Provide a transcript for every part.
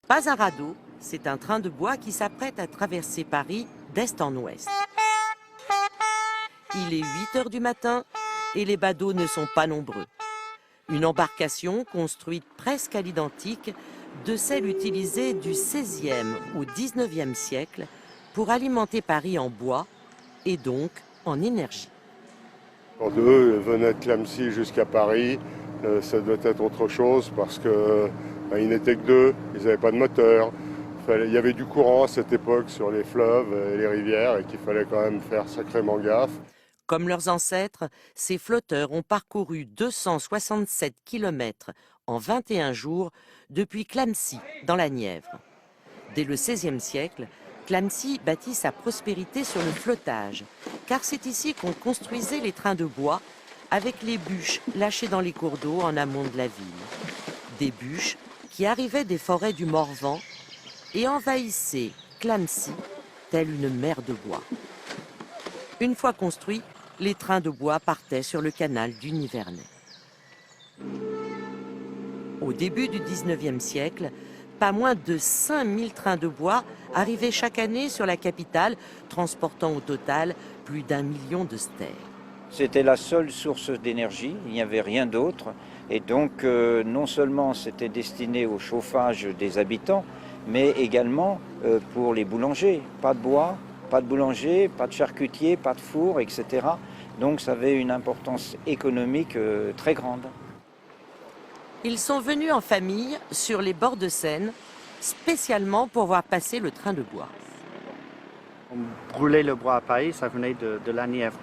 Pas un radeau, c'est un train de bois qui s'apprête à traverser Paris d'est en ouest. Il est 8 heures du matin et les badauds ne sont pas nombreux. Une embarcation construite presque à l'identique de celle utilisée du XVIe au XIXe siècle pour alimenter Paris en bois et donc en énergie. Quand eux venaient de Clamecy jusqu'à Paris, ça doit être autre chose parce qu'ils n'étaient que deux, ils n'avaient pas de moteur. Il y avait du courant à cette époque sur les fleuves et les rivières et qu'il fallait quand même faire sacrément gaffe. Comme leurs ancêtres, ces flotteurs ont parcouru 267 km en 21 jours depuis Clamecy, dans la Nièvre. Dès le XVIe siècle, Clamecy bâtit sa prospérité sur le flottage, car c'est ici qu'on construisait les trains de bois avec les bûches lâchées dans les cours d'eau en amont de la ville. Des bûches qui arrivaient des forêts du Morvan et envahissaient Clamecy telle une mer de bois. Une fois construits, les trains de bois partaient sur le canal du Nivernais. Au début du XIXe siècle, pas moins de 5000 trains de bois arrivaient chaque année sur la capitale, transportant au total plus d'1 million de stères. C'était la seule source d'énergie, il n'y avait rien d'autre. Et donc, non seulement c'était destiné au chauffage des habitants, mais également pour les boulangers. Pas de bois, pas de boulanger, pas de charcutier, pas de four, etc. Donc ça avait une importance économique très grande. Ils sont venus en famille sur les bords de Seine, spécialement pour voir passer le train de bois. On brûlait le bois à Paris, ça venait de la Nièvre.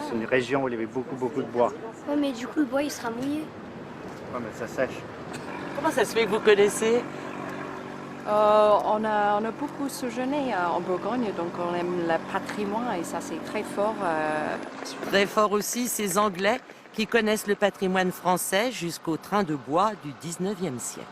C'est une région où il y avait beaucoup de bois. Ouais, mais du coup, le bois, il sera mouillé. Ouais, mais ça sèche. Comment ça se fait que vous connaissez ? On a beaucoup séjourné en Bourgogne, donc on aime le patrimoine et ça c'est très fort. Très fort aussi ces Anglais qui connaissent le patrimoine français jusqu'au train de bois du XIXe siècle.